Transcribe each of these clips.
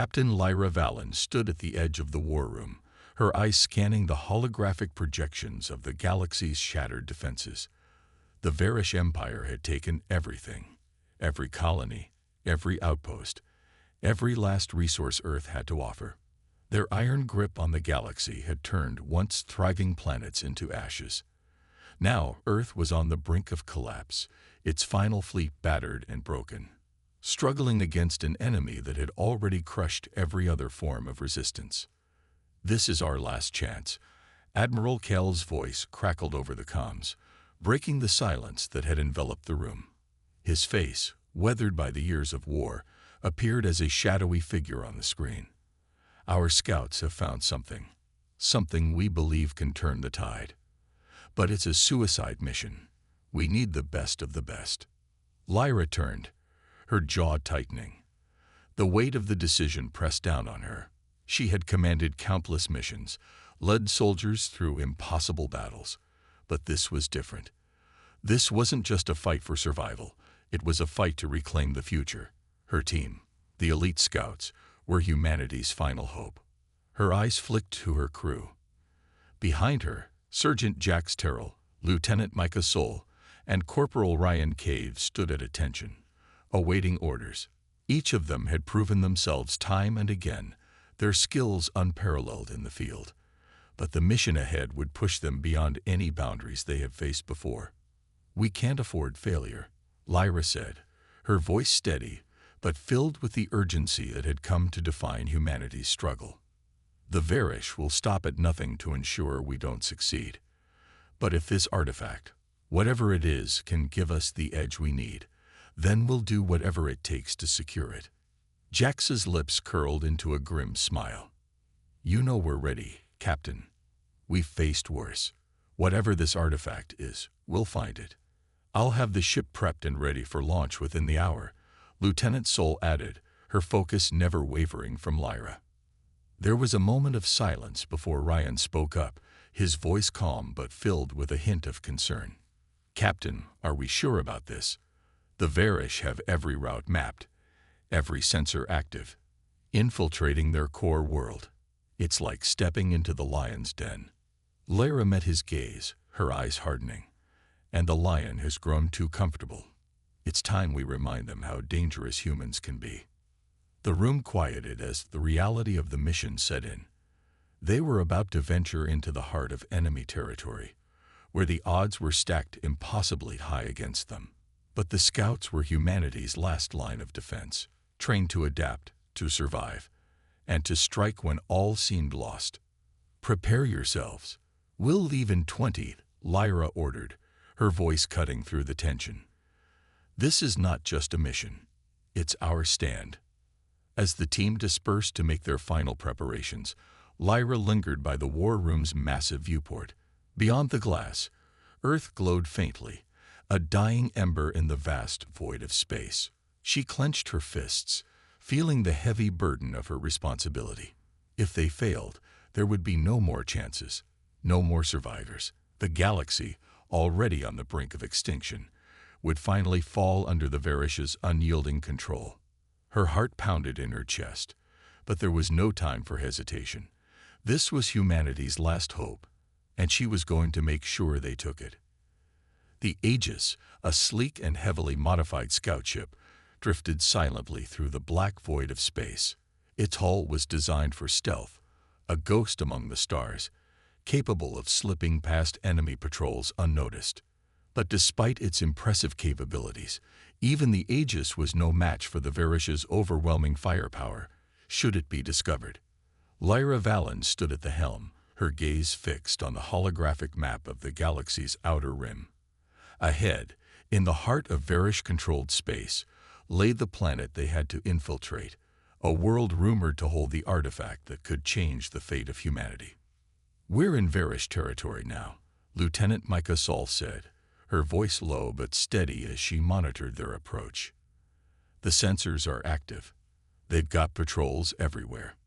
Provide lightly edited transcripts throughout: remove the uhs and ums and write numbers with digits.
Captain Lyra Valen stood at the edge of the war room, her eyes scanning the holographic projections of the galaxy's shattered defenses. The Varish Empire had taken everything, every colony, every outpost, every last resource Earth had to offer. Their iron grip on the galaxy had turned once thriving planets into ashes. Now Earth was on the brink of collapse, its final fleet battered and broken, struggling against an enemy that had already crushed every other form of resistance. "This is our last chance," Admiral Kell's voice crackled over the comms, breaking the silence that had enveloped the room. His face, weathered by the years of war, appeared as a shadowy figure on the screen. "Our scouts have found something we believe can turn the tide. But it's a suicide mission. We need the best of the best." Lyra turned, her jaw tightening. The weight of the decision pressed down on her. She had commanded countless missions, led soldiers through impossible battles. But this was different. This wasn't just a fight for survival. It was a fight to reclaim the future. Her team, the elite scouts, were humanity's final hope. Her eyes flicked to her crew. Behind her, Sergeant Jax Terrell, Lieutenant Micah Soul, and Corporal Ryan Cave stood at attention, awaiting orders. Each of them had proven themselves time and again, their skills unparalleled in the field. But the mission ahead would push them beyond any boundaries they had faced before. "We can't afford failure," Lyra said, her voice steady, but filled with the urgency that had come to define humanity's struggle. "The Varish will stop at nothing to ensure we don't succeed. But if this artifact, whatever it is, can give us the edge we need, then we'll do whatever it takes to secure it." Jax's lips curled into a grim smile. "You know we're ready, Captain. We've faced worse. Whatever this artifact is, we'll find it. I'll have the ship prepped and ready for launch within the hour," Lieutenant Soul added, her focus never wavering from Lyra. There was a moment of silence before Ryan spoke up, his voice calm but filled with a hint of concern. "Captain, are we sure about this? The Varish have every route mapped, every sensor active, infiltrating their core world. It's like stepping into the lion's den." Lyra met his gaze, her eyes hardening. "And the lion has grown too comfortable. It's time we remind them how dangerous humans can be." The room quieted as the reality of the mission set in. They were about to venture into the heart of enemy territory, where the odds were stacked impossibly high against them. But the scouts were humanity's last line of defense, trained to adapt, to survive, and to strike when all seemed lost. "Prepare yourselves. We'll leave in 20, Lyra ordered, her voice cutting through the tension. "This is not just a mission. It's our stand." As the team dispersed to make their final preparations, Lyra lingered by the war room's massive viewport. Beyond the glass, Earth glowed faintly, a dying ember in the vast void of space. She clenched her fists, feeling the heavy burden of her responsibility. If they failed, there would be no more chances, no more survivors. The galaxy, already on the brink of extinction, would finally fall under the Varish's unyielding control. Her heart pounded in her chest, but there was no time for hesitation. This was humanity's last hope, and she was going to make sure they took it. The Aegis, a sleek and heavily modified scout ship, drifted silently through the black void of space. Its hull was designed for stealth, a ghost among the stars, capable of slipping past enemy patrols unnoticed. But despite its impressive capabilities, even the Aegis was no match for the Varish's overwhelming firepower, should it be discovered. Lyra Valen stood at the helm, her gaze fixed on the holographic map of the galaxy's outer rim. Ahead, in the heart of Varish-controlled space, lay the planet they had to infiltrate, a world rumored to hold the artifact that could change the fate of humanity. "We're in Varish territory now," Lieutenant Micah Soul said, her voice low but steady as she monitored their approach. "The sensors are active. They've got patrols everywhere."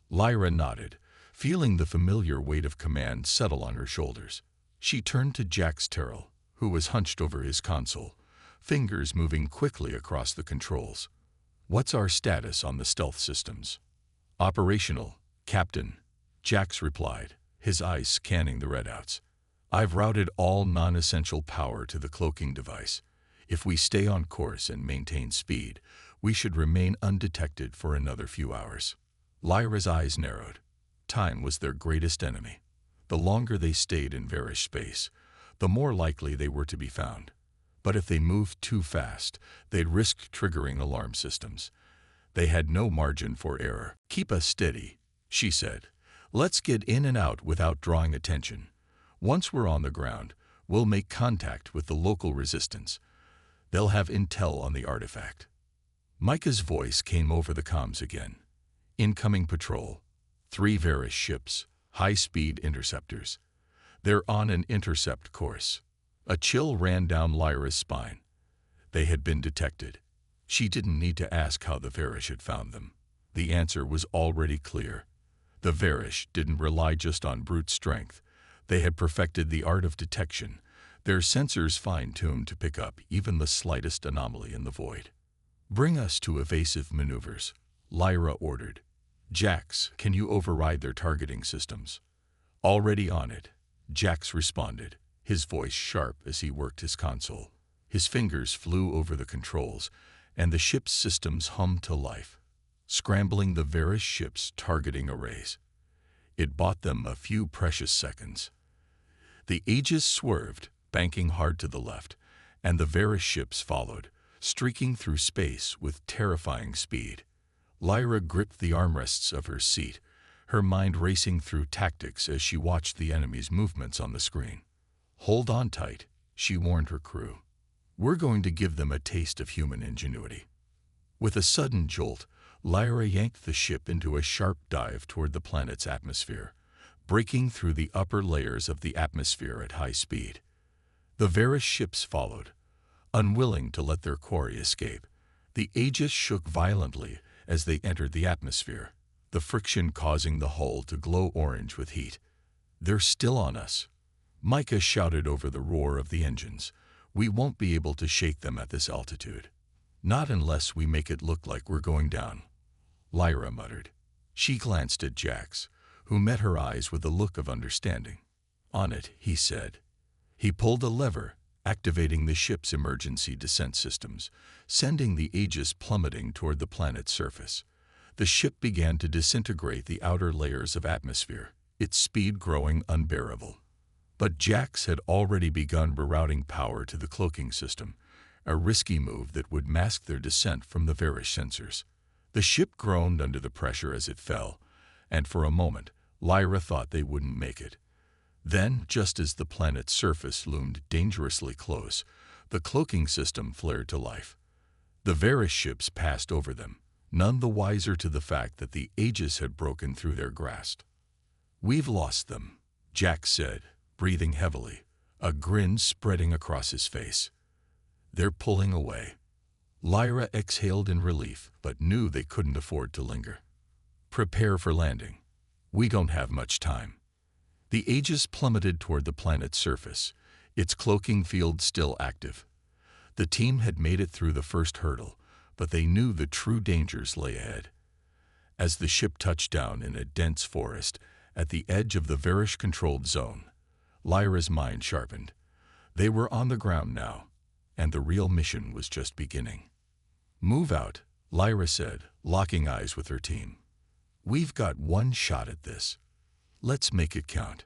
Lyra nodded, feeling the familiar weight of command settle on her shoulders. She turned to Jax Terrell, who was hunched over his console, fingers moving quickly across the controls. What's our status on the stealth systems? Operational, Captain, Jax replied, his eyes scanning the readouts. I've routed all non-essential power to the cloaking device. If we stay on course and maintain speed, we should remain undetected for another few hours. Lyra's eyes narrowed. Time was their greatest enemy. The longer they stayed in Varish space, the more likely they were to be found. But if they moved too fast, they'd risk triggering alarm systems. They had no margin for error. Keep us steady, she said. Let's get in and out without drawing attention. Once we're on the ground, we'll make contact with the local resistance. They'll have intel on the artifact. Micah's voice came over the comms again. Incoming patrol. 3 Varish ships, high-speed interceptors. They're on an intercept course. A chill ran down Lyra's spine. They had been detected. She didn't need to ask how the Varish had found them. The answer was already clear. The Varish didn't rely just on brute strength. They had perfected the art of detection, their sensors fine-tuned to pick up even the slightest anomaly in the void. Bring us to evasive maneuvers, Lyra ordered. Jax, can you override their targeting systems? Already on it, Jax responded, his voice sharp as he worked his console. His fingers flew over the controls, and the ship's systems hummed to life, scrambling the Varish ship's targeting arrays. It bought them a few precious seconds. The Aegis swerved, banking hard to the left, and the Varish ships followed, streaking through space with terrifying speed. Lyra gripped the armrests of her seat, her mind racing through tactics as she watched the enemy's movements on the screen. Hold on tight, she warned her crew. We're going to give them a taste of human ingenuity. With a sudden jolt, Lyra yanked the ship into a sharp dive toward the planet's atmosphere, breaking through the upper layers of the atmosphere at high speed. The Varish ships followed, unwilling to let their quarry escape. The Aegis shook violently as they entered the atmosphere, the friction causing the hull to glow orange with heat. They're still on us, Micah shouted over the roar of the engines. We won't be able to shake them at this altitude. Not unless we make it look like we're going down, Lyra muttered. She glanced at Jax, who met her eyes with a look of understanding. On it, he said. He pulled a lever, activating the ship's emergency descent systems, sending the Aegis plummeting toward the planet's surface. The ship began to disintegrate the outer layers of atmosphere, its speed growing unbearable. But Jax had already begun rerouting power to the cloaking system, a risky move that would mask their descent from the Varish sensors. The ship groaned under the pressure as it fell, and for a moment, Lyra thought they wouldn't make it. Then, just as the planet's surface loomed dangerously close, the cloaking system flared to life. The Varish ships passed over them, none the wiser to the fact that the Aegis had broken through their grasp. We've lost them, Jax said, breathing heavily, a grin spreading across his face. They're pulling away. Lyra exhaled in relief, but knew they couldn't afford to linger. Prepare for landing. We don't have much time. The Aegis plummeted toward the planet's surface, its cloaking field still active. The team had made it through the first hurdle, but they knew the true dangers lay ahead. As the ship touched down in a dense forest at the edge of the Varish-controlled zone, Lyra's mind sharpened. They were on the ground now, and the real mission was just beginning. Move out, Lyra said, locking eyes with her team. We've got one shot at this. Let's make it count.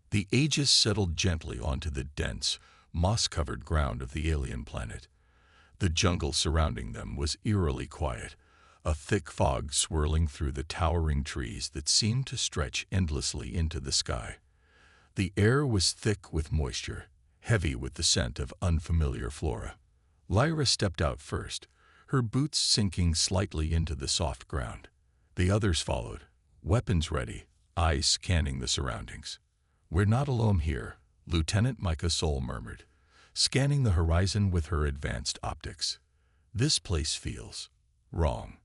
The Aegis settled gently onto the dense, moss-covered ground of the alien planet. The jungle surrounding them was eerily quiet, a thick fog swirling through the towering trees that seemed to stretch endlessly into the sky. The air was thick with moisture, heavy with the scent of unfamiliar flora. Lyra stepped out first, her boots sinking slightly into the soft ground. The others followed, weapons ready, eyes scanning the surroundings. We're not alone here, Lieutenant Micah Soul murmured, scanning the horizon with her advanced optics. This place feels wrong.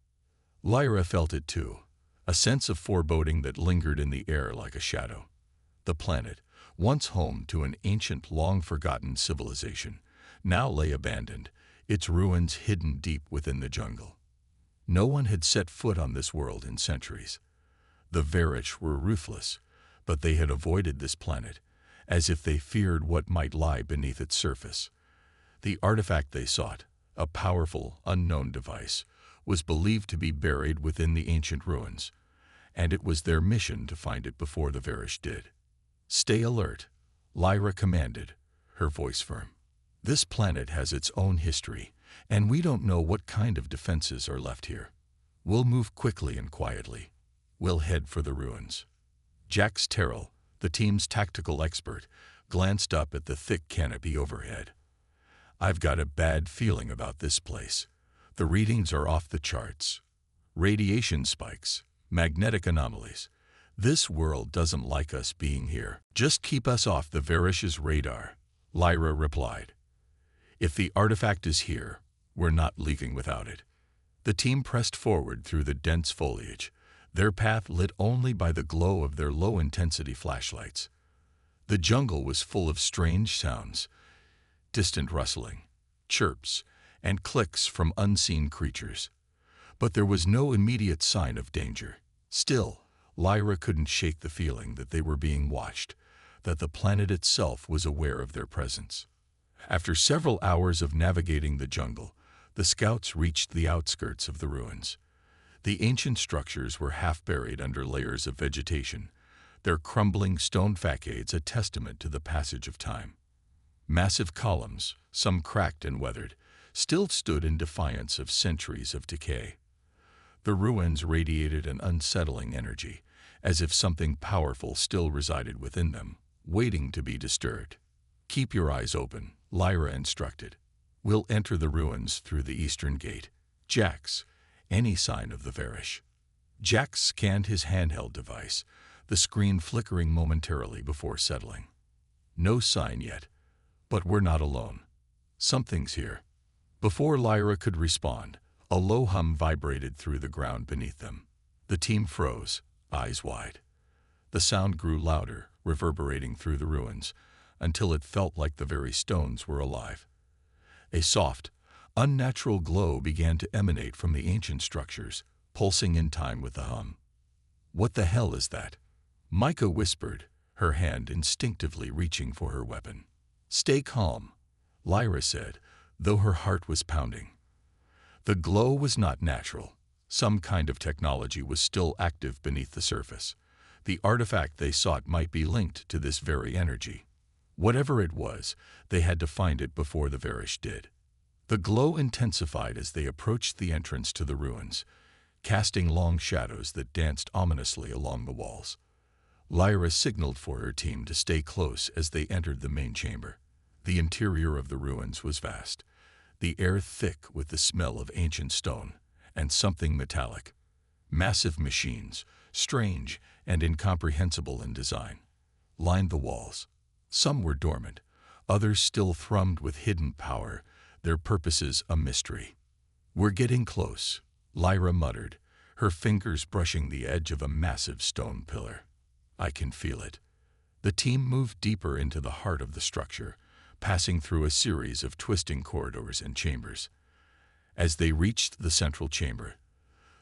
Lyra felt it too, a sense of foreboding that lingered in the air like a shadow. The planet, once home to an ancient, long-forgotten civilization, now lay abandoned, its ruins hidden deep within the jungle. No one had set foot on this world in centuries. The Varish were ruthless, but they had avoided this planet, as if they feared what might lie beneath its surface. The artifact they sought, a powerful, unknown device, was believed to be buried within the ancient ruins, and it was their mission to find it before the Varish did. "Stay alert," Lyra commanded, her voice firm. "This planet has its own history, and we don't know what kind of defenses are left here. We'll move quickly and quietly. We'll head for the ruins." Jax Terrell, the team's tactical expert, glanced up at the thick canopy overhead. "I've got a bad feeling about this place. The readings are off the charts. Radiation spikes, magnetic anomalies. This world doesn't like us being here. Just keep us off the Varish's radar," Lyra replied. "If the artifact is here, we're not leaving without it." The team pressed forward through the dense foliage, their path lit only by the glow of their low-intensity flashlights. The jungle was full of strange sounds, distant rustling, chirps, and clicks from unseen creatures. But there was no immediate sign of danger. Still, Lyra couldn't shake the feeling that they were being watched, that the planet itself was aware of their presence. After several hours of navigating the jungle, the scouts reached the outskirts of the ruins. The ancient structures were half buried under layers of vegetation, their crumbling stone facades a testament to the passage of time. Massive columns, some cracked and weathered, still stood in defiance of centuries of decay. The ruins radiated an unsettling energy, as if something powerful still resided within them, waiting to be disturbed. "Keep your eyes open," Lyra instructed. "We'll enter the ruins through the eastern gate. Jax, any sign of the Varish?" Jax scanned his handheld device, the screen flickering momentarily before settling. "No sign yet, but we're not alone. Something's here." Before Lyra could respond, a low hum vibrated through the ground beneath them. The team froze, eyes wide. The sound grew louder, reverberating through the ruins, until it felt like the very stones were alive. A soft, unnatural glow began to emanate from the ancient structures, pulsing in time with the hum. "What the hell is that?" Micah whispered, her hand instinctively reaching for her weapon. "Stay calm," Lyra said, though her heart was pounding. The glow was not natural. Some kind of technology was still active beneath the surface. The artifact they sought might be linked to this very energy. Whatever it was, they had to find it before the Varish did. The glow intensified as they approached the entrance to the ruins, casting long shadows that danced ominously along the walls. Lyra signaled for her team to stay close as they entered the main chamber. The interior of the ruins was vast, the air thick with the smell of ancient stone and something metallic. Massive machines, strange and incomprehensible in design, lined the walls. Some were dormant, others still thrummed with hidden power, their purposes a mystery. "We're getting close," Lyra muttered, her fingers brushing the edge of a massive stone pillar. "I can feel it." The team moved deeper into the heart of the structure, passing through a series of twisting corridors and chambers. As they reached the central chamber,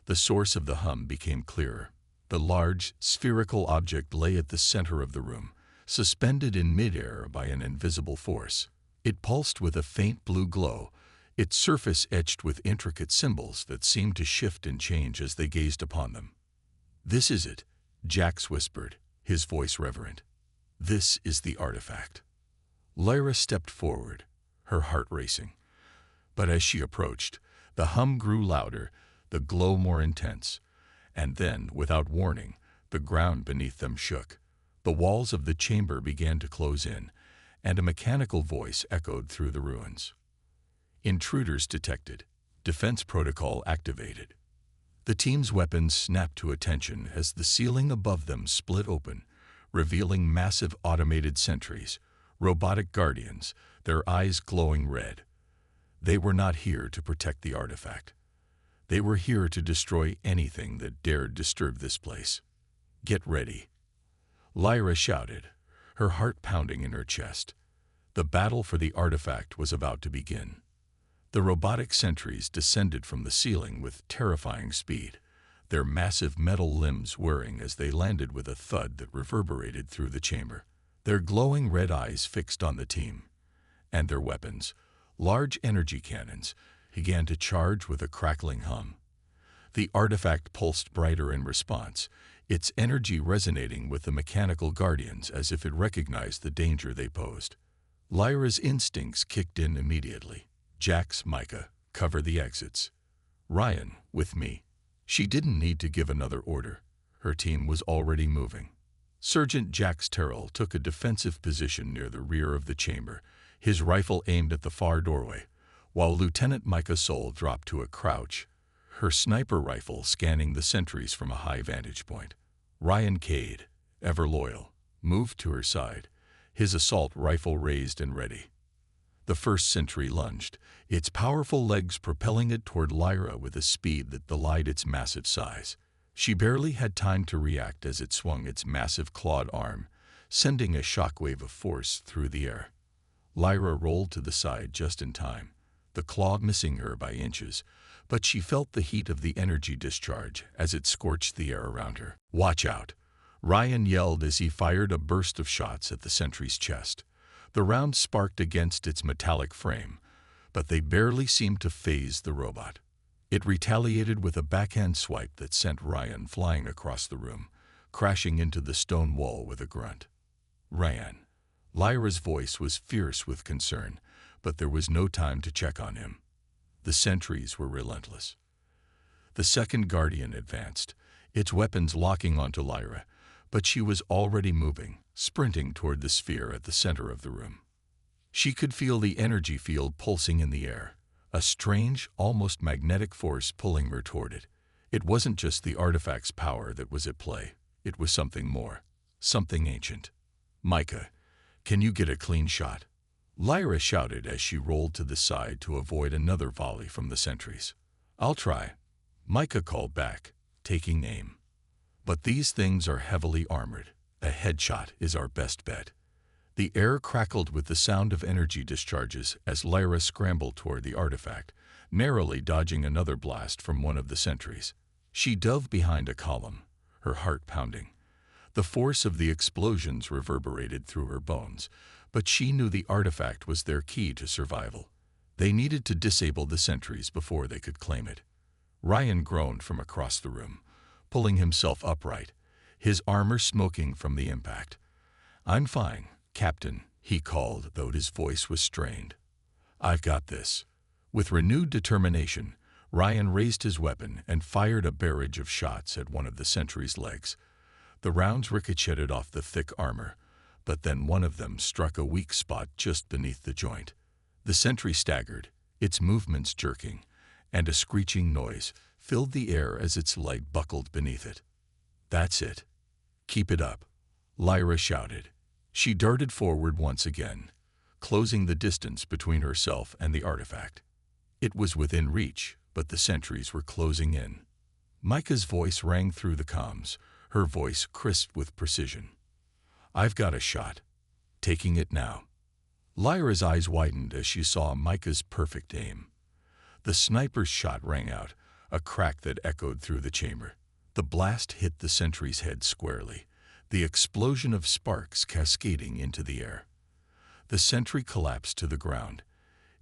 the source of the hum became clearer. The large, spherical object lay at the center of the room, suspended in midair by an invisible force. It pulsed with a faint blue glow, its surface etched with intricate symbols that seemed to shift and change as they gazed upon them. "This is it," Jax whispered, his voice reverent. "This is the artifact." Lyra stepped forward, her heart racing. But as she approached, the hum grew louder, the glow more intense, and then, without warning, the ground beneath them shook. The walls of the chamber began to close in, and a mechanical voice echoed through the ruins. "Intruders detected. Defense protocol activated." The team's weapons snapped to attention as the ceiling above them split open, revealing massive automated sentries, robotic guardians, their eyes glowing red. They were not here to protect the artifact. They were here to destroy anything that dared disturb this place. "Get ready," Lyra shouted, her heart pounding in her chest. The battle for the artifact was about to begin. The robotic sentries descended from the ceiling with terrifying speed, their massive metal limbs whirring as they landed with a thud that reverberated through the chamber. Their glowing red eyes fixed on the team, and their weapons, large energy cannons, began to charge with a crackling hum. The artifact pulsed brighter in response, its energy resonating with the mechanical guardians as if it recognized the danger they posed. Lyra's instincts kicked in immediately. Jax, Micah, cover the exits. Ryan, with me. She didn't need to give another order. Her team was already moving. Sergeant Jax Terrell took a defensive position near the rear of the chamber, his rifle aimed at the far doorway, while Lieutenant Micah Soul dropped to a crouch, her sniper rifle scanning the sentries from a high vantage point. Ryan Cade, ever loyal, moved to her side, his assault rifle raised and ready. The first sentry lunged, its powerful legs propelling it toward Lyra with a speed that belied its massive size. She barely had time to react as it swung its massive clawed arm, sending a shockwave of force through the air. Lyra rolled to the side just in time, the claw missing her by inches, but she felt the heat of the energy discharge as it scorched the air around her. "Watch out!" Ryan yelled as he fired a burst of shots at the sentry's chest. The round sparked against its metallic frame, but they barely seemed to faze the robot. It retaliated with a backhand swipe that sent Ryan flying across the room, crashing into the stone wall with a grunt. Ryan. Lyra's voice was fierce with concern, but there was no time to check on him. The sentries were relentless. The second Guardian advanced, its weapons locking onto Lyra, but she was already moving, sprinting toward the sphere at the center of the room. She could feel the energy field pulsing in the air, a strange, almost magnetic force pulling her toward it. It wasn't just the artifact's power that was at play. It was something more, something ancient. "Micah, can you get a clean shot?" Lyra shouted as she rolled to the side to avoid another volley from the sentries. "I'll try," Micah called back, taking aim. "But these things are heavily armored. A headshot is our best bet." The air crackled with the sound of energy discharges as Lyra scrambled toward the artifact, narrowly dodging another blast from one of the sentries. She dove behind a column, her heart pounding. The force of the explosions reverberated through her bones, but she knew the artifact was their key to survival. They needed to disable the sentries before they could claim it. Ryan groaned from across the room, pulling himself upright, his armor smoking from the impact. "I'm fine, Captain," he called, though his voice was strained. "I've got this." With renewed determination, Ryan raised his weapon and fired a barrage of shots at one of the sentry's legs. The rounds ricocheted off the thick armor, but then one of them struck a weak spot just beneath the joint. The sentry staggered, its movements jerking, and a screeching noise filled the air as its leg buckled beneath it. "That's it. Keep it up," Lyra shouted. She darted forward once again, closing the distance between herself and the artifact. It was within reach, but the sentries were closing in. Micah's voice rang through the comms, her voice crisp with precision. "I've got a shot. Taking it now." Lyra's eyes widened as she saw Micah's perfect aim. The sniper's shot rang out, a crack that echoed through the chamber. The blast hit the sentry's head squarely, the explosion of sparks cascading into the air. The sentry collapsed to the ground,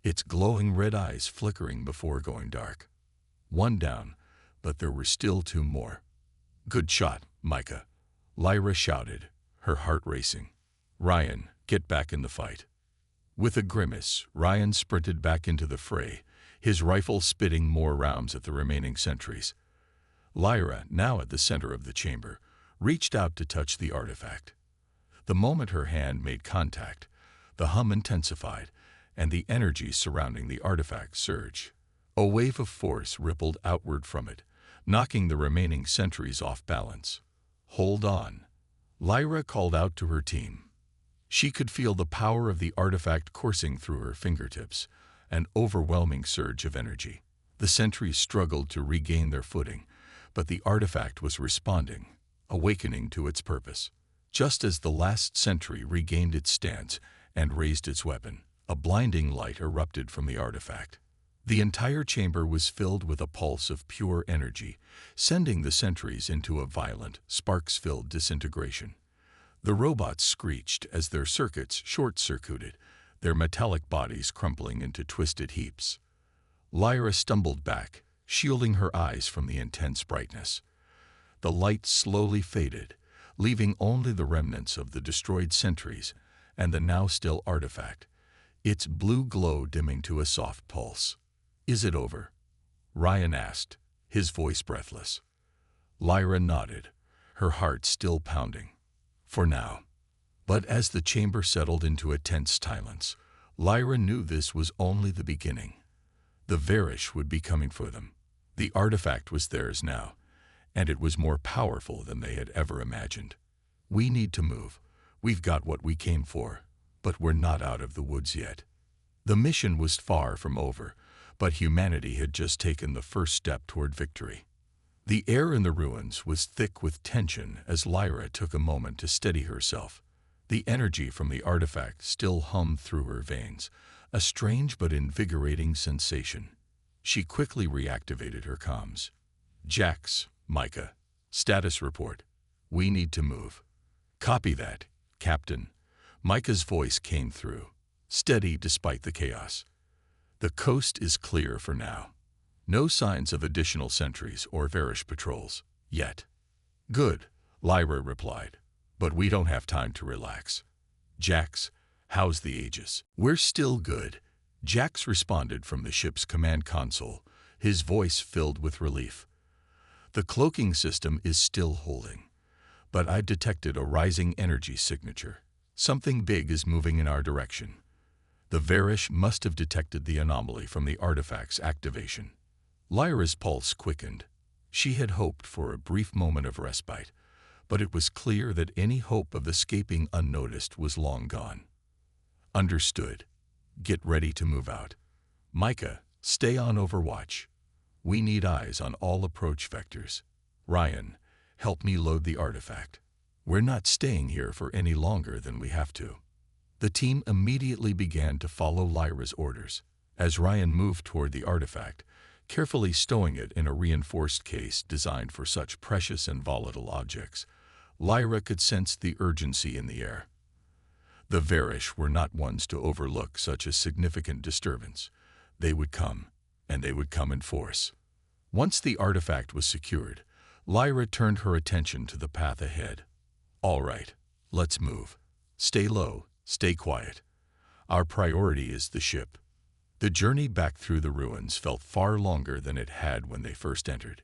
its glowing red eyes flickering before going dark. One down, but there were still two more. "Good shot, Micah," Lyra shouted, her heart racing. "Ryan, get back in the fight." With a grimace, Ryan sprinted back into the fray, his rifle spitting more rounds at the remaining sentries. Lyra, now at the center of the chamber, reached out to touch the artifact. The moment her hand made contact, the hum intensified, and the energy surrounding the artifact surged. A wave of force rippled outward from it, knocking the remaining sentries off balance. "Hold on," Lyra called out to her team. She could feel the power of the artifact coursing through her fingertips, an overwhelming surge of energy. The sentries struggled to regain their footing, but the artifact was responding, awakening to its purpose. Just as the last sentry regained its stance and raised its weapon, a blinding light erupted from the artifact. The entire chamber was filled with a pulse of pure energy, sending the sentries into a violent, sparks-filled disintegration. The robots screeched as their circuits short-circuited, their metallic bodies crumpling into twisted heaps. Lyra stumbled back, shielding her eyes from the intense brightness. The light slowly faded, leaving only the remnants of the destroyed sentries and the now-still artifact, its blue glow dimming to a soft pulse. "Is it over?" Ryan asked, his voice breathless. Lyra nodded, her heart still pounding. "For now." But as the chamber settled into a tense silence, Lyra knew this was only the beginning. The Varish would be coming for them. The artifact was theirs now, and it was more powerful than they had ever imagined. "We need to move. We've got what we came for, but we're not out of the woods yet." The mission was far from over, but humanity had just taken the first step toward victory. The air in the ruins was thick with tension as Lyra took a moment to steady herself. The energy from the artifact still hummed through her veins, a strange but invigorating sensation. She quickly reactivated her comms. "Jax, Micah, status report. We need to move." "Copy that, Captain." Micah's voice came through, steady despite the chaos. "The coast is clear for now. No signs of additional sentries or Varish patrols, yet." "Good," Lyra replied, "but we don't have time to relax." "Jax, how's the Aegis?" "We're still good," Jax responded from the ship's command console, his voice filled with relief. "The cloaking system is still holding, but I've detected a rising energy signature. Something big is moving in our direction." The Varish must have detected the anomaly from the artifact's activation. Lyra's pulse quickened. She had hoped for a brief moment of respite, but it was clear that any hope of escaping unnoticed was long gone. "Understood. Get ready to move out. Micah, stay on overwatch. We need eyes on all approach vectors. Ryan, help me load the artifact. We're not staying here for any longer than we have to." The team immediately began to follow Lyra's orders. As Ryan moved toward the artifact, carefully stowing it in a reinforced case designed for such precious and volatile objects, Lyra could sense the urgency in the air. The Varish were not ones to overlook such a significant disturbance. They would come, and they would come in force. Once the artifact was secured, Lyra turned her attention to the path ahead. "All right, let's move. Stay low, stay quiet. Our priority is the ship." The journey back through the ruins felt far longer than it had when they first entered.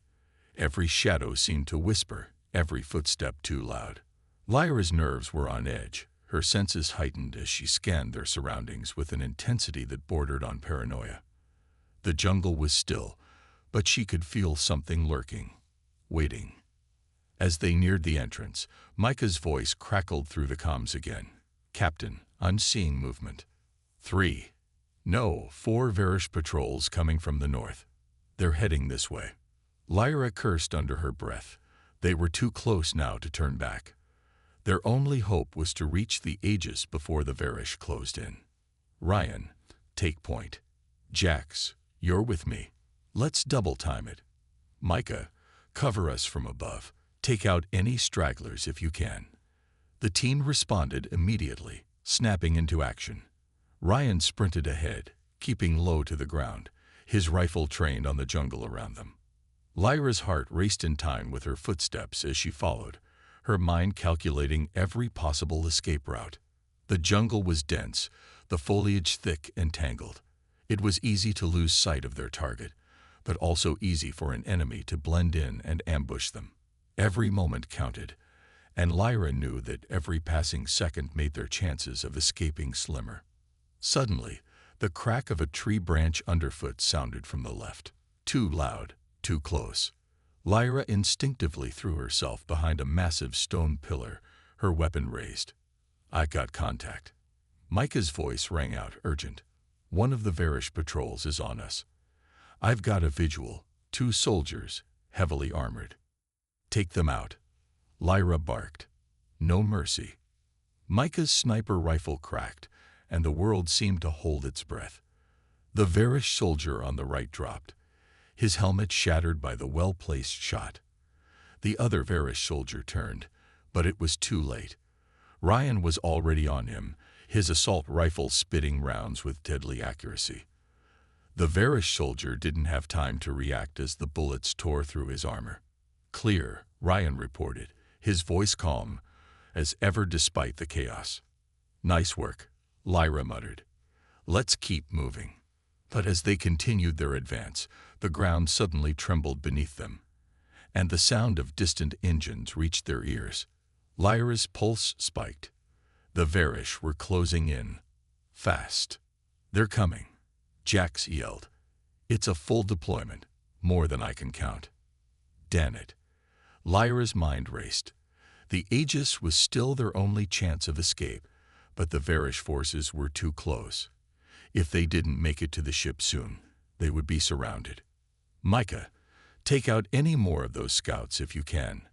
Every shadow seemed to whisper, every footstep too loud. Lyra's nerves were on edge, her senses heightened as she scanned their surroundings with an intensity that bordered on paranoia. The jungle was still, but she could feel something lurking, waiting. As they neared the entrance, Micah's voice crackled through the comms again. "Captain, I'm seeing movement. 3. No, 4 Varish patrols coming from the north. They're heading this way." Lyra cursed under her breath. They were too close now to turn back. Their only hope was to reach the Aegis before the Varish closed in. "Ryan, take point. Jax, you're with me. Let's double time it. Micah, cover us from above. Take out any stragglers if you can." The team responded immediately, snapping into action. Ryan sprinted ahead, keeping low to the ground, his rifle trained on the jungle around them. Lyra's heart raced in time with her footsteps as she followed, her mind calculating every possible escape route. The jungle was dense, the foliage thick and tangled. It was easy to lose sight of their target, but also easy for an enemy to blend in and ambush them. Every moment counted, and Lyra knew that every passing second made their chances of escaping slimmer. Suddenly, the crack of a tree branch underfoot sounded from the left. Too loud, too close. Lyra instinctively threw herself behind a massive stone pillar, her weapon raised. "I got contact." Micah's voice rang out, urgent. "One of the Varish patrols is on us. I've got a visual, 2 soldiers, heavily armored. Take them out." Lyra barked. No mercy. Micah's sniper rifle cracked, and the world seemed to hold its breath. The Varish soldier on the right dropped, his helmet shattered by the well-placed shot. The other Varish soldier turned, but it was too late. Ryan was already on him, his assault rifle spitting rounds with deadly accuracy. The Varish soldier didn't have time to react as the bullets tore through his armor. "Clear," Ryan reported, his voice calm as ever despite the chaos. "Nice work," Lyra muttered. "Let's keep moving." But as they continued their advance, the ground suddenly trembled beneath them, and the sound of distant engines reached their ears. Lyra's pulse spiked. The Varish were closing in. Fast. "They're coming," Jax yelled. "It's a full deployment, more than I can count." Damn it. Lyra's mind raced. The Aegis was still their only chance of escape, but the Varish forces were too close. If they didn't make it to the ship soon, they would be surrounded. "Micah, take out any more of those scouts if you can,"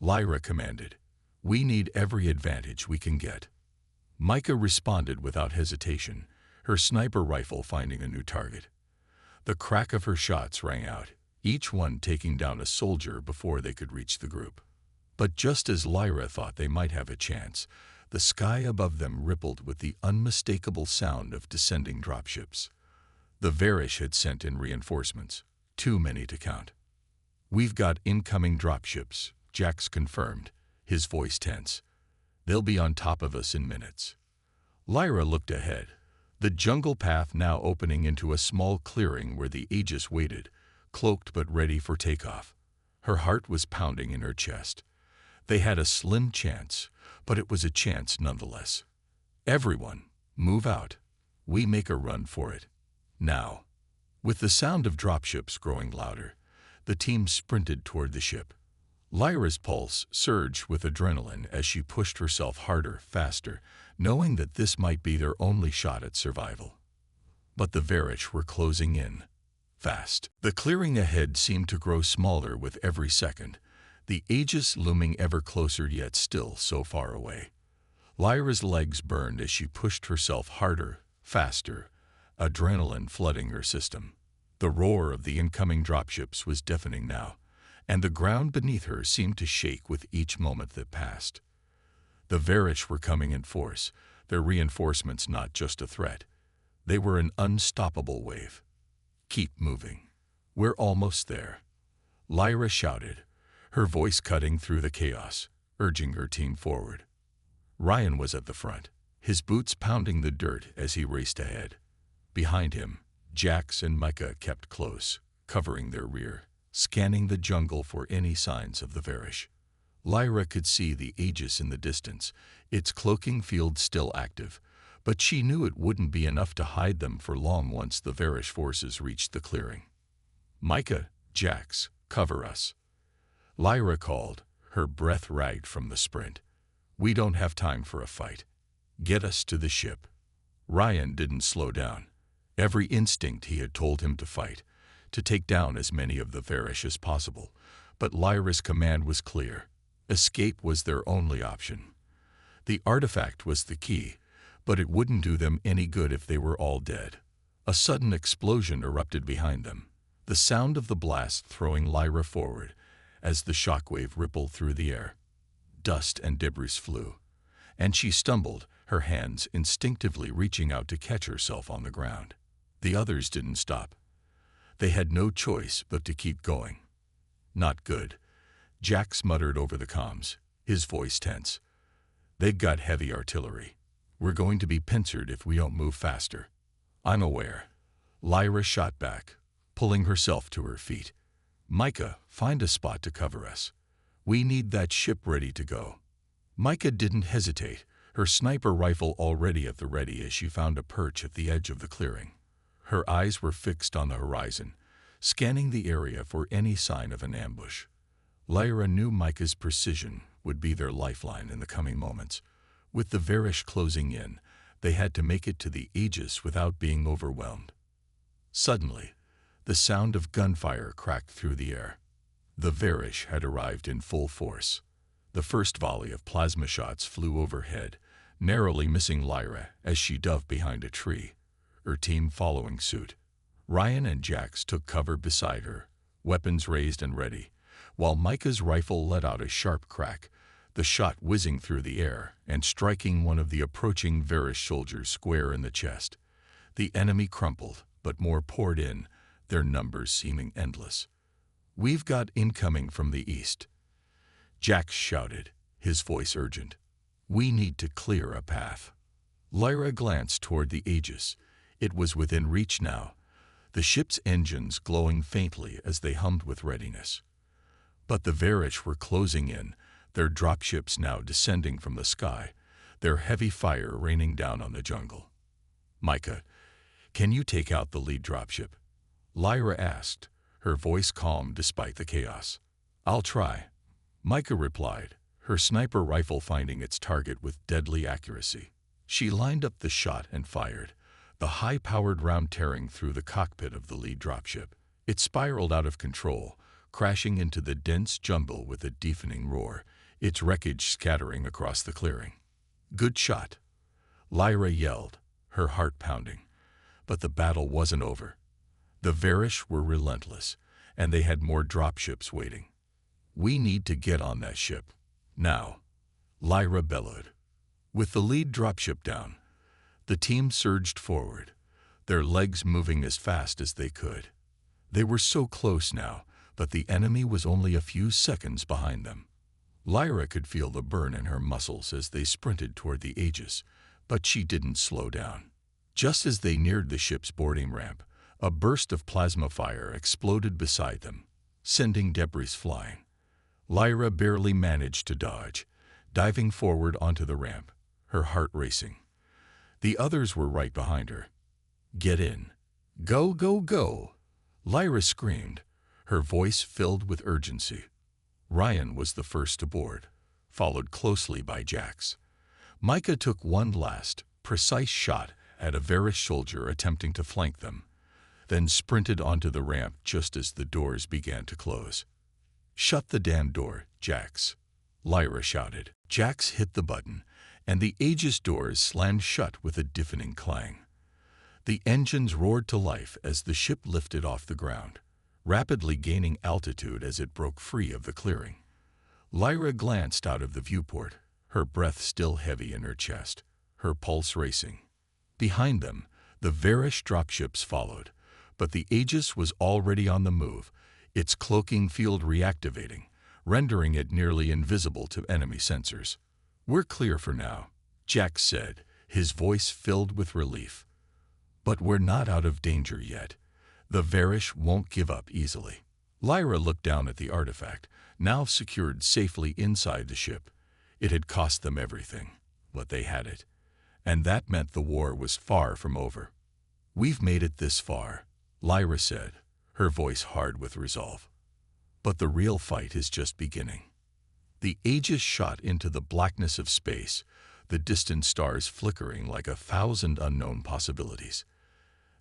Lyra commanded. "We need every advantage we can get." Micah responded without hesitation, her sniper rifle finding a new target. The crack of her shots rang out, each one taking down a soldier before they could reach the group. But just as Lyra thought they might have a chance, the sky above them rippled with the unmistakable sound of descending dropships. The Varish had sent in reinforcements, too many to count. "We've got incoming dropships," Jax confirmed, his voice tense. "They'll be on top of us in minutes." Lyra looked ahead, the jungle path now opening into a small clearing where the Aegis waited, cloaked but ready for takeoff. Her heart was pounding in her chest. They had a slim chance, but it was a chance nonetheless. "Everyone, move out. We make a run for it. Now." With the sound of dropships growing louder, the team sprinted toward the ship. Lyra's pulse surged with adrenaline as she pushed herself harder, faster, knowing that this might be their only shot at survival. But the Varish were closing in. Fast. The clearing ahead seemed to grow smaller with every second, the Aegis looming ever closer yet still so far away. Lyra's legs burned as she pushed herself harder, faster, adrenaline flooding her system. The roar of the incoming dropships was deafening now, and the ground beneath her seemed to shake with each moment that passed. The Varish were coming in force, their reinforcements not just a threat. They were an unstoppable wave. "Keep moving. We're almost there," Lyra shouted, her voice cutting through the chaos, urging her team forward. Ryan was at the front, his boots pounding the dirt as he raced ahead. Behind him, Jax and Micah kept close, covering their rear, scanning the jungle for any signs of the Varish. Lyra could see the Aegis in the distance, its cloaking field still active, but she knew it wouldn't be enough to hide them for long once the Varish forces reached the clearing. "Micah, Jax, cover us," Lyra called, her breath ragged from the sprint. "We don't have time for a fight. Get us to the ship." Ryan didn't slow down. Every instinct he had told him to fight, to take down as many of the Varish as possible, but Lyra's command was clear. Escape was their only option. The artifact was the key, but it wouldn't do them any good if they were all dead. A sudden explosion erupted behind them, the sound of the blast throwing Lyra forward as the shockwave rippled through the air. Dust and debris flew, and she stumbled, her hands instinctively reaching out to catch herself on the ground. The others didn't stop. They had no choice but to keep going. "Not good," Jax muttered over the comms, his voice tense. "They've got heavy artillery. We're going to be pincered if we don't move faster." "I'm aware," Lyra shot back, pulling herself to her feet. "Micah, find a spot to cover us. We need that ship ready to go." Micah didn't hesitate, her sniper rifle already at the ready as she found a perch at the edge of the clearing. Her eyes were fixed on the horizon, scanning the area for any sign of an ambush. Lyra knew Micah's precision would be their lifeline in the coming moments. With the Varish closing in, they had to make it to the Aegis without being overwhelmed. Suddenly, the sound of gunfire cracked through the air. The Varish had arrived in full force. The first volley of plasma shots flew overhead, narrowly missing Lyra as she dove behind a tree. her team following suit. Ryan and Jax took cover beside her, weapons raised and ready, while Micah's rifle let out a sharp crack, the shot whizzing through the air and striking one of the approaching Varish soldiers square in the chest. The enemy crumpled, but more poured in, their numbers seeming endless. "We've got incoming from the east," Jax shouted, his voice urgent. "We need to clear a path." Lyra glanced toward the Aegis. It was within reach now, the ship's engines glowing faintly as they hummed with readiness. But the Varish were closing in, their dropships now descending from the sky, their heavy fire raining down on the jungle. "Micah, can you take out the lead dropship?" Lyra asked, her voice calm despite the chaos. "I'll try," Micah replied, her sniper rifle finding its target with deadly accuracy. She lined up the shot and fired, the high-powered round tearing through the cockpit of the lead dropship. It spiraled out of control, crashing into the dense jungle with a deafening roar, its wreckage scattering across the clearing. "Good shot," Lyra yelled, her heart pounding. But the battle wasn't over. The Varish were relentless, and they had more dropships waiting. "We need to get on that ship. Now," Lyra bellowed. With the lead dropship down, the team surged forward, their legs moving as fast as they could. They were so close now, but the enemy was only a few seconds behind them. Lyra could feel the burn in her muscles as they sprinted toward the Aegis, but she didn't slow down. Just as they neared the ship's boarding ramp, a burst of plasma fire exploded beside them, sending debris flying. Lyra barely managed to dodge, diving forward onto the ramp, her heart racing. The others were right behind her. "Get in. Go, go, go!" Lyra screamed, her voice filled with urgency. Ryan was the first to board, followed closely by Jax. Micah took one last, precise shot at a Varish soldier attempting to flank them, then sprinted onto the ramp just as the doors began to close. "Shut the damn door, Jax," Lyra shouted. Jax hit the button, and the Aegis doors slammed shut with a deafening clang. The engines roared to life as the ship lifted off the ground, rapidly gaining altitude as it broke free of the clearing. Lyra glanced out of the viewport, her breath still heavy in her chest, her pulse racing. Behind them, the Varish dropships followed, but the Aegis was already on the move, its cloaking field reactivating, rendering it nearly invisible to enemy sensors. "We're clear for now," Jax said, his voice filled with relief. "But we're not out of danger yet. The Varish won't give up easily." Lyra looked down at the artifact, now secured safely inside the ship. It had cost them everything, but they had it. And that meant the war was far from over. "We've made it this far," Lyra said, her voice hard with resolve. "But the real fight is just beginning." The Aegis shot into the blackness of space, the distant stars flickering like 1,000 unknown possibilities.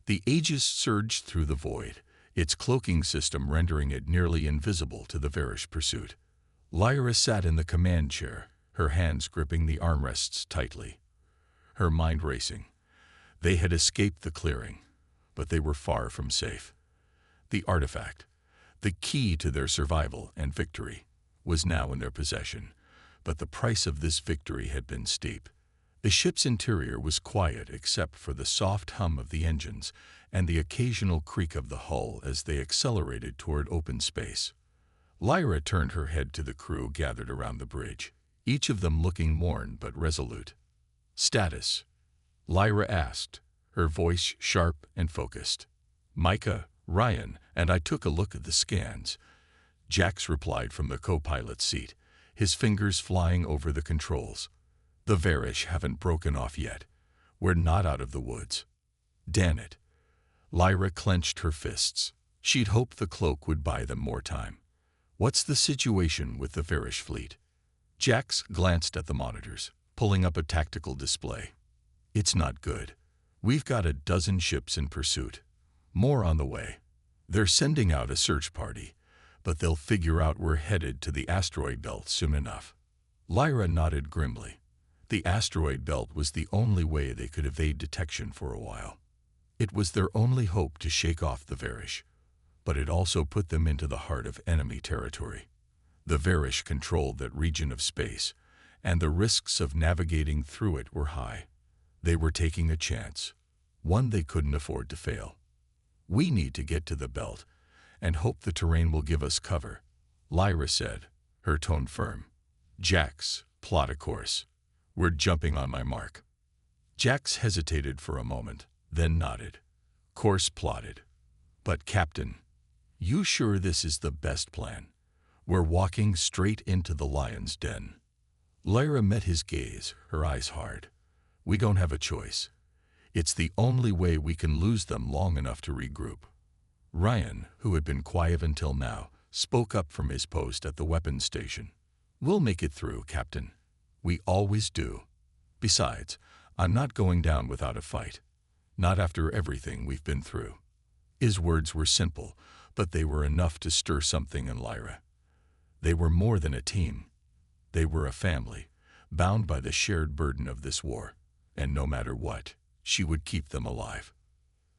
The Aegis surged through the void, its cloaking system rendering it nearly invisible to the Varish pursuit. Lyra sat in the command chair, her hands gripping the armrests tightly, her mind racing. They had escaped the clearing, but they were far from safe. The artifact, the key to their survival and victory, was now in their possession, but the price of this victory had been steep. The ship's interior was quiet except for the soft hum of the engines and the occasional creak of the hull as they accelerated toward open space. Lyra turned her head to the crew gathered around the bridge, each of them looking worn but resolute. "Status?" Lyra asked, her voice sharp and focused. "Micah, Ryan, and I took a look at the scans," Jax replied from the co-pilot's seat, his fingers flying over the controls. "The Varish haven't broken off yet. We're not out of the woods." "Damn it." Lyra clenched her fists. She'd hoped the cloak would buy them more time. "What's the situation with the Varish fleet?" Jax glanced at the monitors, pulling up a tactical display. "It's not good. We've got a dozen ships in pursuit. More on the way. They're sending out a search party, but they'll figure out we're headed to the asteroid belt soon enough." Lyra nodded grimly. The asteroid belt was the only way they could evade detection for a while. It was their only hope to shake off the Varish, but it also put them into the heart of enemy territory. The Varish controlled that region of space, and the risks of navigating through it were high. They were taking a chance, one they couldn't afford to fail. "We need to get to the belt and hope the terrain will give us cover," Lyra said, her tone firm. "Jax, plot a course. We're jumping on my mark." Jax hesitated for a moment, then nodded. "Course plotted. But Captain, you sure this is the best plan? We're walking straight into the lion's den." Lyra met his gaze, her eyes hard. "We don't have a choice. It's the only way we can lose them long enough to regroup." Ryan, who had been quiet until now, spoke up from his post at the weapons station. "We'll make it through, Captain. We always do. Besides, I'm not going down without a fight. Not after everything we've been through." His words were simple, but they were enough to stir something in Lyra. They were more than a team. They were a family, bound by the shared burden of this war, and no matter what, she would keep them alive.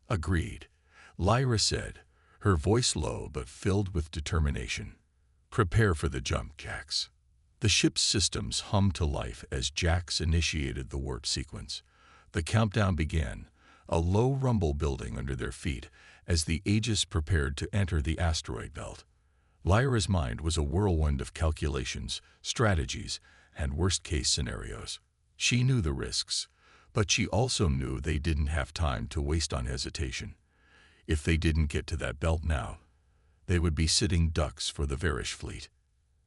"Agreed," Lyra said, her voice low but filled with determination. "Prepare for the jump, Jax." The ship's systems hummed to life as Jax initiated the warp sequence. The countdown began, a low rumble building under their feet as the Aegis prepared to enter the asteroid belt. Lyra's mind was a whirlwind of calculations, strategies, and worst-case scenarios. She knew the risks, but she also knew they didn't have time to waste on hesitation. If they didn't get to that belt now, they would be sitting ducks for the Varish fleet.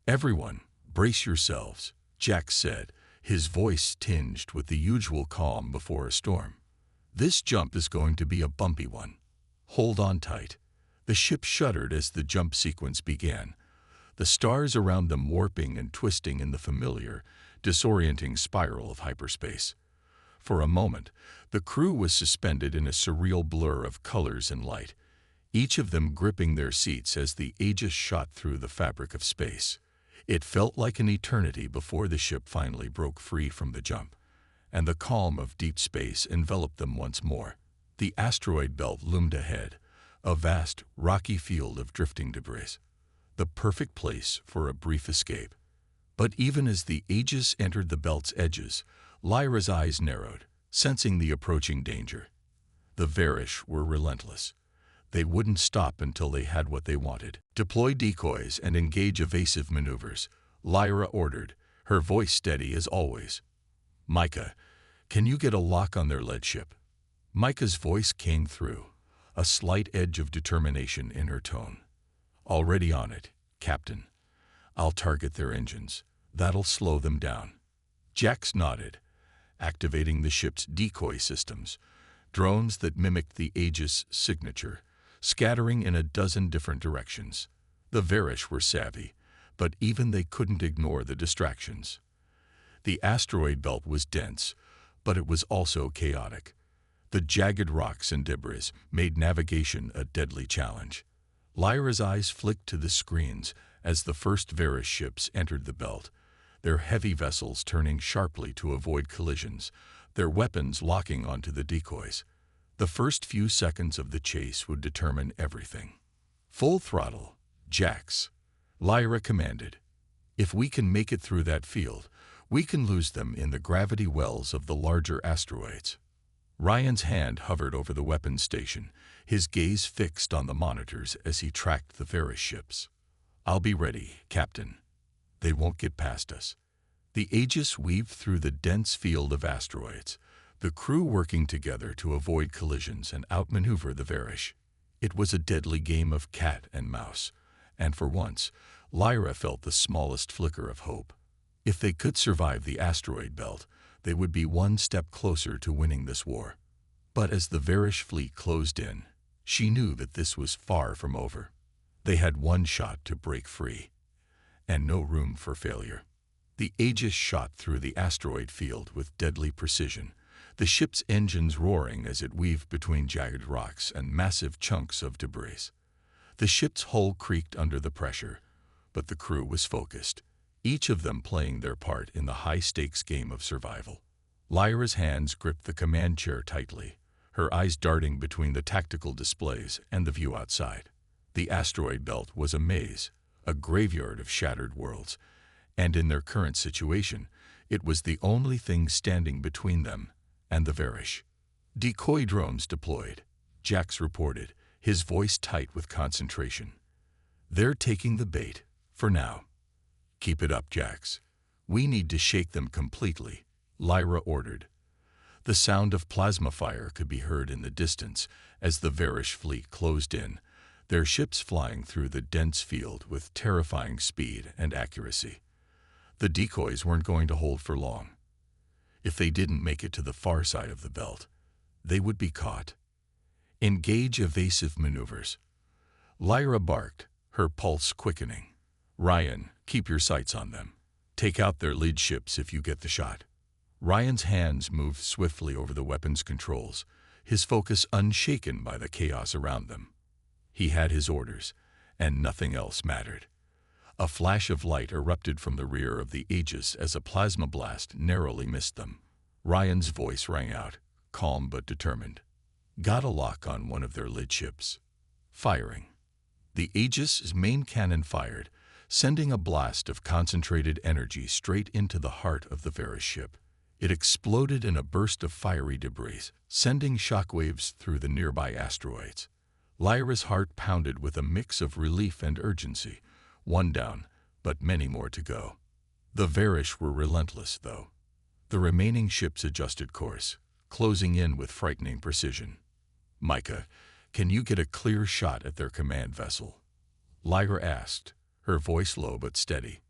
"Everyone, brace yourselves," Jax said, his voice tinged with the usual calm before a storm. "This jump is going to be a bumpy one. Hold on tight." The ship shuddered as the jump sequence began, the stars around them warping and twisting in the familiar, disorienting spiral of hyperspace. For a moment, the crew was suspended in a surreal blur of colors and light, each of them gripping their seats as the Aegis shot through the fabric of space. It felt like an eternity before the ship finally broke free from the jump, and the calm of deep space enveloped them once more. The asteroid belt loomed ahead, a vast, rocky field of drifting debris, the perfect place for a brief escape. But even as the Aegis entered the belt's edges, Lyra's eyes narrowed, sensing the approaching danger. The Varish were relentless. They wouldn't stop until they had what they wanted. "Deploy decoys and engage evasive maneuvers," Lyra ordered, her voice steady as always. "Micah, can you get a lock on their lead ship?" Micah's voice came through, a slight edge of determination in her tone. "Already on it, Captain. I'll target their engines. That'll slow them down." Jax nodded, activating the ship's decoy systems, drones that mimicked the Aegis signature, scattering in a dozen different directions. The Varish were savvy, but even they couldn't ignore the distractions. The asteroid belt was dense, but it was also chaotic. The jagged rocks and debris made navigation a deadly challenge. Lyra's eyes flicked to the screens as the first Varish ships entered the belt, their heavy vessels turning sharply to avoid collisions, their weapons locking onto the decoys. The first few seconds of the chase would determine everything. "Full throttle, Jax," Lyra commanded. "If we can make it through that field, we can lose them in the gravity wells of the larger asteroids." Ryan's hand hovered over the weapons station, his gaze fixed on the monitors as he tracked the Varish ships. "I'll be ready, Captain. They won't get past us." The Aegis weaved through the dense field of asteroids, the crew working together to avoid collisions and outmaneuver the Varish. It was a deadly game of cat and mouse, and for once, Lyra felt the smallest flicker of hope. If they could survive the asteroid belt, they would be one step closer to winning this war. But as the Varish fleet closed in, she knew that this was far from over. They had one shot to break free, and no room for failure. The Aegis shot through the asteroid field with deadly precision, the ship's engines roaring as it weaved between jagged rocks and massive chunks of debris. The ship's hull creaked under the pressure, but the crew was focused, each of them playing their part in the high-stakes game of survival. Lyra's hands gripped the command chair tightly, her eyes darting between the tactical displays and the view outside. The asteroid belt was a maze, a graveyard of shattered worlds, and in their current situation, it was the only thing standing between them and the Varish. Decoy drones deployed, Jax reported, his voice tight with concentration. They're taking the bait, for now. Keep it up, Jax. We need to shake them completely, Lyra ordered. The sound of plasma fire could be heard in the distance as the Varish fleet closed in, their ships flying through the dense field with terrifying speed and accuracy. The decoys weren't going to hold for long. If they didn't make it to the far side of the belt, they would be caught. Engage evasive maneuvers. Lyra barked, her pulse quickening. Ryan, keep your sights on them. Take out their lead ships if you get the shot. Ryan's hands moved swiftly over the weapons controls, his focus unshaken by the chaos around them. He had his orders, and nothing else mattered. A flash of light erupted from the rear of the Aegis as a plasma blast narrowly missed them. Ryan's voice rang out, calm but determined. Got a lock on one of their lead ships. Firing. The Aegis's main cannon fired, sending a blast of concentrated energy straight into the heart of the Varish ship. It exploded in a burst of fiery debris, sending shockwaves through the nearby asteroids. Lyra's heart pounded with a mix of relief and urgency. One down, but many more to go. The Varish were relentless, though. The remaining ships adjusted course, closing in with frightening precision. Micah, can you get a clear shot at their command vessel? Lyra asked, her voice low but steady.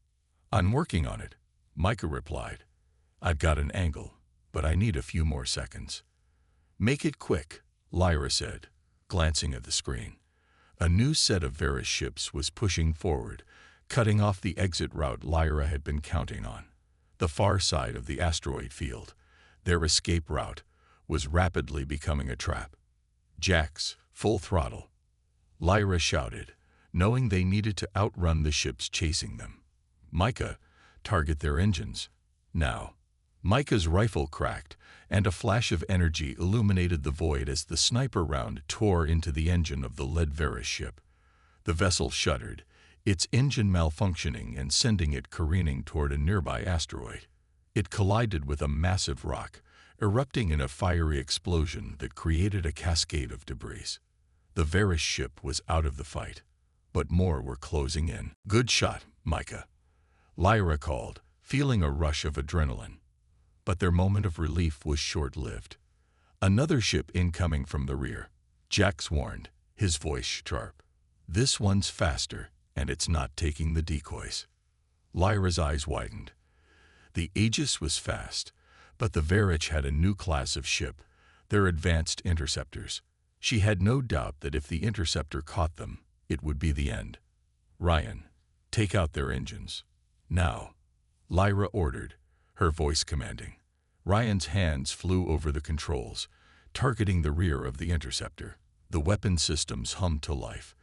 I'm working on it, Micah replied. I've got an angle, but I need a few more seconds. Make it quick, Lyra said, glancing at the screen. A new set of Varish ships was pushing forward, cutting off the exit route Lyra had been counting on. The far side of the asteroid field, their escape route, was rapidly becoming a trap. Jax, full throttle. Lyra shouted, knowing they needed to outrun the ships chasing them. Micah, target their engines. Now. Micah's rifle cracked, and a flash of energy illuminated the void as the sniper round tore into the engine of the lead Varish ship. The vessel shuddered, its engine malfunctioning and sending it careening toward a nearby asteroid. It collided with a massive rock, erupting in a fiery explosion that created a cascade of debris. The Varish ship was out of the fight, but more were closing in. Good shot, Micah, Lyra called, feeling a rush of adrenaline. But their moment of relief was short-lived. Another ship incoming from the rear, Jax warned, his voice sharp. This one's faster, and it's not taking the decoys. Lyra's eyes widened. The Aegis was fast, but the Varish had a new class of ship, their advanced interceptors. She had no doubt that if the interceptor caught them, it would be the end. Ryan, take out their engines. Now, Lyra ordered, her voice commanding. Ryan's hands flew over the controls, targeting the rear of the interceptor. The weapon systems hummed to life,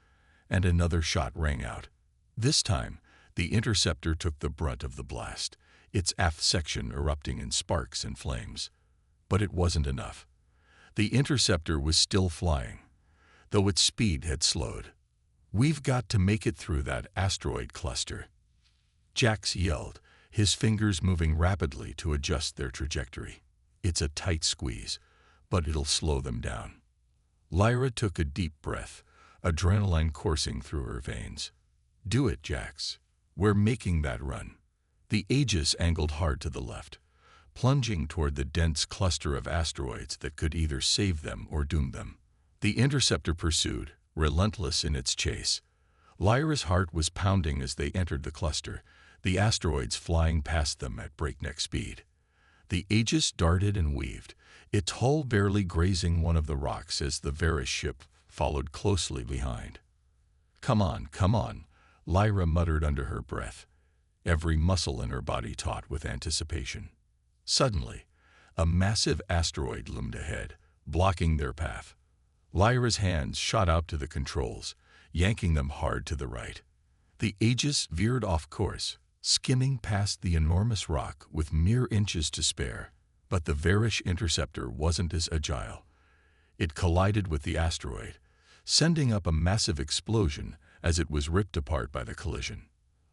and another shot rang out. This time, the interceptor took the brunt of the blast, its aft section erupting in sparks and flames. But it wasn't enough. The interceptor was still flying, though its speed had slowed. We've got to make it through that asteroid cluster, Jax yelled, his fingers moving rapidly to adjust their trajectory. It's a tight squeeze, but it'll slow them down. Lyra took a deep breath, adrenaline coursing through her veins. Do it, Jax. We're making that run. The Aegis angled hard to the left, plunging toward the dense cluster of asteroids that could either save them or doom them. The interceptor pursued, relentless in its chase. Lyra's heart was pounding as they entered the cluster, the asteroids flying past them at breakneck speed. The Aegis darted and weaved, its hull barely grazing one of the rocks as the Varish ship followed closely behind. Come on, Lyra muttered under her breath, every muscle in her body taut with anticipation. Suddenly, a massive asteroid loomed ahead, blocking their path. Lyra's hands shot out to the controls, yanking them hard to the right. The Aegis veered off course, skimming past the enormous rock with mere inches to spare. But the Varish interceptor wasn't as agile. It collided with the asteroid, sending up a massive explosion as it was ripped apart by the collision.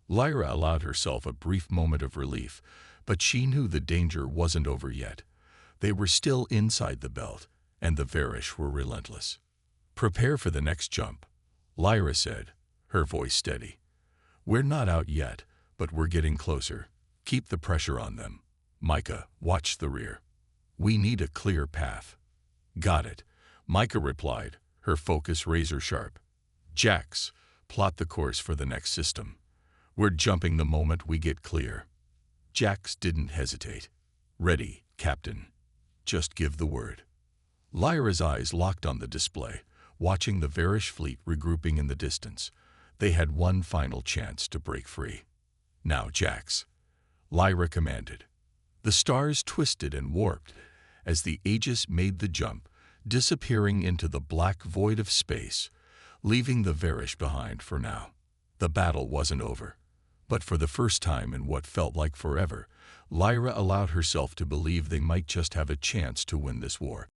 Lyra allowed herself a brief moment of relief, but she knew the danger wasn't over yet. They were still inside the belt, and the Varish were relentless. "Prepare for the next jump," Lyra said, her voice steady. "We're not out yet, but we're getting closer. Keep the pressure on them. Micah, watch the rear. We need a clear path." "Got it," Micah replied, her focus razor-sharp. "Jax, plot the course for the next system. We're jumping the moment we get clear." Jax didn't hesitate. "Ready, Captain. Just give the word." Lyra's eyes locked on the display, watching the Varish fleet regrouping in the distance. They had one final chance to break free. "Now, Jax," Lyra commanded. The stars twisted and warped as the Aegis made the jump, disappearing into the black void of space, leaving the Varish behind for now. The battle wasn't over, but for the first time in what felt like forever, Lyra allowed herself to believe they might just have a chance to win this war.